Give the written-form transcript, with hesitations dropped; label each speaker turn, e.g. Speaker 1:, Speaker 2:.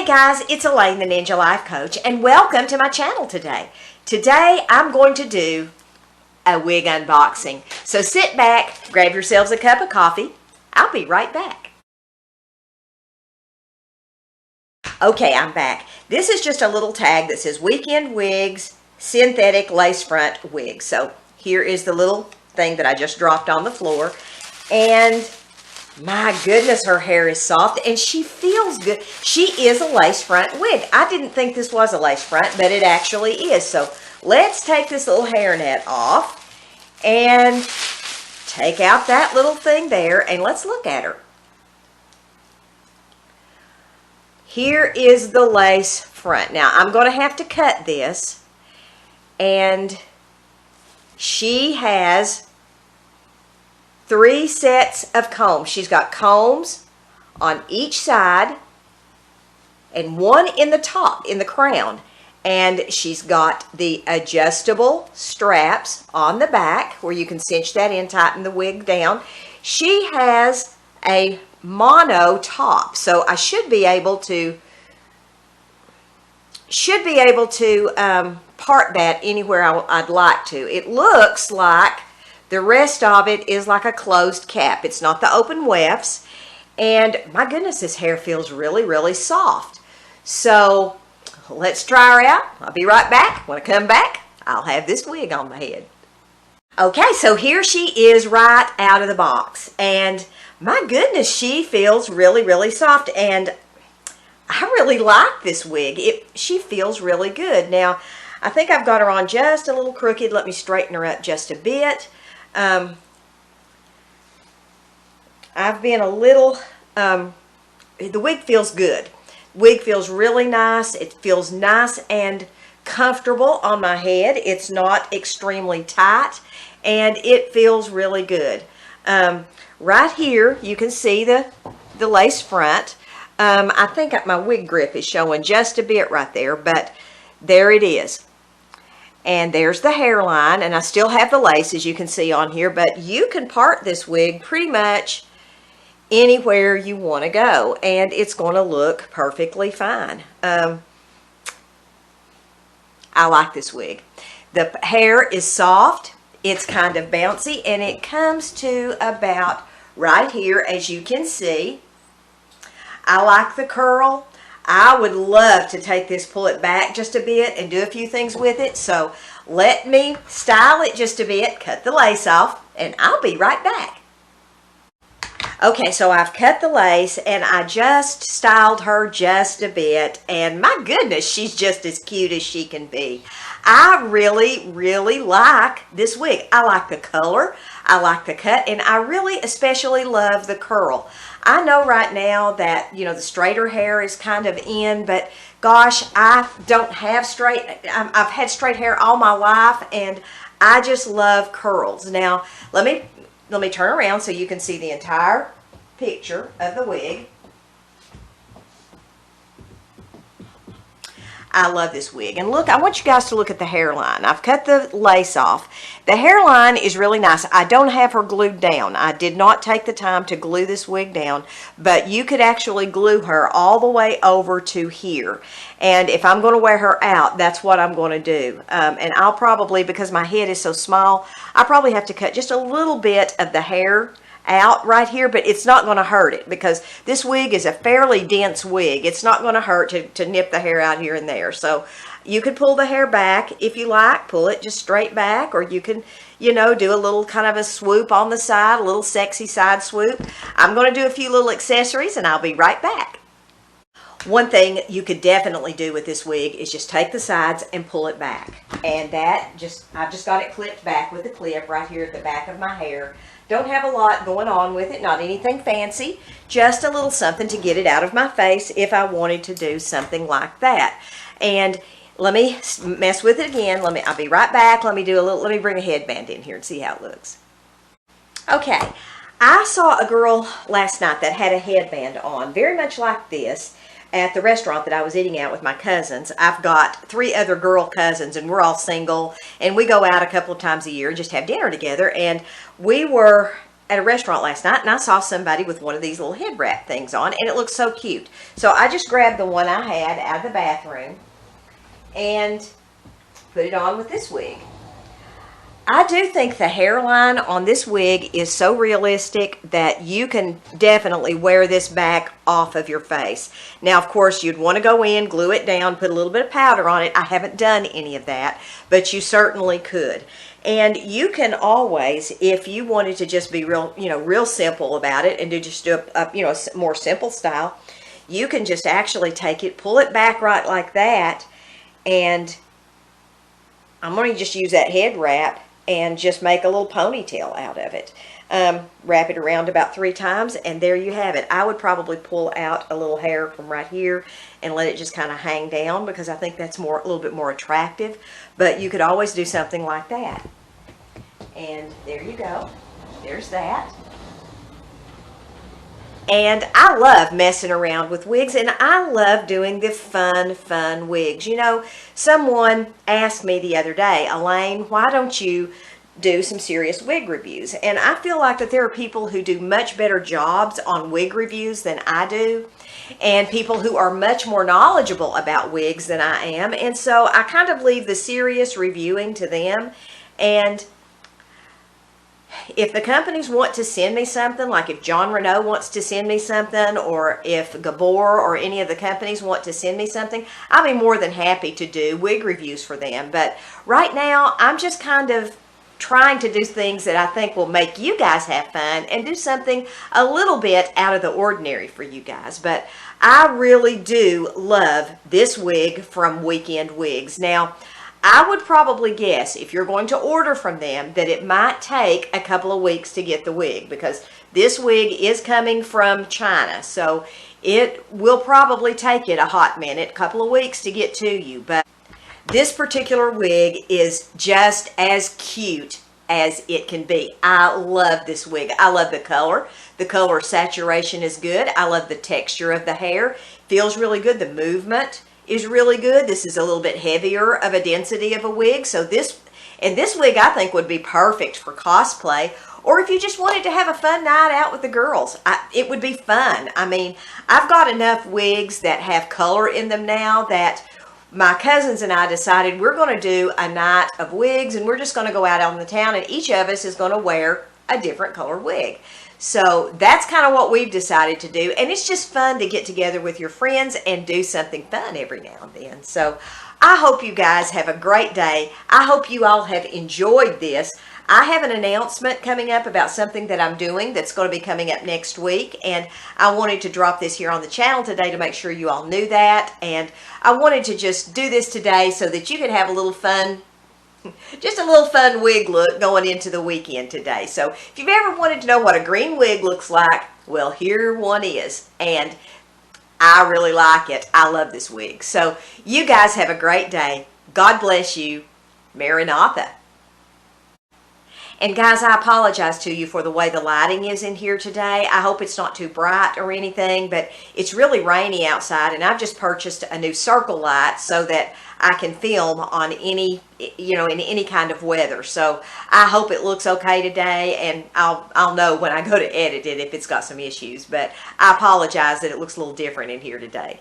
Speaker 1: Hey guys, it's Elaine, the Ninja Life Coach, and welcome to my channel today. Today I'm going to do a wig unboxing. So sit back, grab yourselves a cup of coffee. I'll be right back. Okay, I'm back. This is just a little tag that says Weekend Wigs Synthetic Lace Front Wig. So here is the little thing that I just dropped on the floor. And my goodness, her hair is soft and she feels good. She is a lace front wig. I didn't think this was a lace front, but it actually is. So let's take this little hairnet off and take out that little thing there and let's look at her. Here is the lace front. Now I'm going to have to cut this, and she has 3 sets of combs. She's got combs on each side and one in the top, in the crown. And she's got the adjustable straps on the back where you can cinch that in, tighten the wig down. She has a mono top, so I should be able to part that anywhere I'd like to. It looks like the rest of it is like a closed cap. It's not the open wefts. And my goodness, this hair feels really, really soft. So let's try her out. I'll be right back. When I come back, I'll have this wig on my head. Okay, so here she is right out of the box. And my goodness, she feels really, really soft. And I really like this wig. She feels really good. Now, I think I've got her on just a little crooked. Let me straighten her up just a bit. I've been a little, the wig feels good. Wig feels really nice. It feels nice and comfortable on my head. It's not extremely tight and it feels really good. Right here you can see the lace front. I think my wig grip is showing just a bit right there, but there it is. And there's the hairline, and I still have the lace, as you can see on here, but you can part this wig pretty much anywhere you want to go, and it's going to look perfectly fine. I like this wig. The hair is soft, it's kind of bouncy, and it comes to about right here, as you can see. I like the curl. I would love to take this, pull it back just a bit and do a few things with it. So let me style it just a bit, cut the lace off, and I'll be right back. Okay, so I've cut the lace and I just styled her just a bit, and my goodness, she's just as cute as she can be. I really, really like this wig. I like the color, I like the cut, and I really especially love the curl. I know right now that, you know, the straighter hair is kind of in, but gosh, I don't have I've had straight hair all my life, and I just love curls. Now, let me turn around so you can see the entire picture of the wig. I love this wig. And look, I want you guys to look at the hairline. I've cut the lace off. The hairline is really nice. I don't have her glued down. I did not take the time to glue this wig down, but you could actually glue her all the way over to here. And if I'm going to wear her out, that's what I'm going to do. And I'll probably, because my head is so small, I probably have to cut just a little bit of the hair out right here, but it's not going to hurt it because this wig is a fairly dense wig. It's not going to hurt to nip the hair out here and there. So you could pull the hair back if you like, pull it just straight back, or you can, you know, do a little kind of a swoop on the side, a little sexy side swoop. I'm going to do a few little accessories and I'll be right back. One thing you could definitely do with this wig is just take the sides and pull it back. And I've just got it clipped back with the clip right here at the back of my hair. Don't have a lot going on with it, not anything fancy, just a little something to get it out of my face if I wanted to do something like that. And let me mess with it again. I'll be right back. Let me bring a headband in here and see how it looks. Okay, I saw a girl last night that had a headband on, very much like this, at the restaurant that I was eating at with my cousins. I've got 3 other girl cousins, and we're all single, and we go out a couple of times a year and just have dinner together. And we were at a restaurant last night and I saw somebody with one of these little head wrap things on, and it looked so cute. So I just grabbed the one I had out of the bathroom and put it on with this wig. I do think the hairline on this wig is so realistic that you can definitely wear this back off of your face. Now, of course, you'd want to go in, glue it down, put a little bit of powder on it. I haven't done any of that, but you certainly could. And you can always, if you wanted to just be real, real simple about it and do a more simple style, you can just actually take it, pull it back right like that, and I'm going to just use that head wrap and just make a little ponytail out of it. Wrap it around about 3 times, and there you have it. I would probably pull out a little hair from right here and let it just kind of hang down, because I think that's a little bit more attractive. But you could always do something like that. And there you go. There's that. And I love messing around with wigs, and I love doing the fun wigs. Someone asked me the other day, Elaine, why don't you do some serious wig reviews? And I feel like that there are people who do much better jobs on wig reviews than I do, and people who are much more knowledgeable about wigs than I am. And so I kind of leave the serious reviewing to them. And if the companies want to send me something, like if John Renault wants to send me something, or if Gabor or any of the companies want to send me something, I'll be more than happy to do wig reviews for them. But right now, I'm just kind of trying to do things that I think will make you guys have fun and do something a little bit out of the ordinary for you guys. But I really do love this wig from Weekend Wigs. Now, I would probably guess, if you're going to order from them, that it might take a couple of weeks to get the wig, because this wig is coming from China. So it will probably take it a hot minute, a couple of weeks to get to you. But this particular wig is just as cute as it can be. I love this wig. I love the color. The color saturation is good. I love the texture of the hair. Feels really good. The movement is really good. This is a little bit heavier of a density of a wig. So this wig I think would be perfect for cosplay, or if you just wanted to have a fun night out with the girls. It would be fun. I mean, I've got enough wigs that have color in them now that my cousins and I decided we're going to do a night of wigs, and we're just going to go out on the town, and each of us is going to wear a different color wig. So that's kind of what we've decided to do. And it's just fun to get together with your friends and do something fun every now and then. So I hope you guys have a great day. I hope you all have enjoyed this. I have an announcement coming up about something that I'm doing that's going to be coming up next week. And I wanted to drop this here on the channel today to make sure you all knew that. And I wanted to just do this today so that you could have a little fun, just a little fun wig look going into the weekend today. So if you've ever wanted to know what a green wig looks like, well, here one is. And I really like it. I love this wig. So you guys have a great day. God bless you. Maranatha. And guys, I apologize to you for the way the lighting is in here today. I hope it's not too bright or anything, but it's really rainy outside, and I've just purchased a new circle light so that I can film on any, in any kind of weather. So I hope it looks okay today, and I'll know when I go to edit it if it's got some issues. But I apologize that it looks a little different in here today.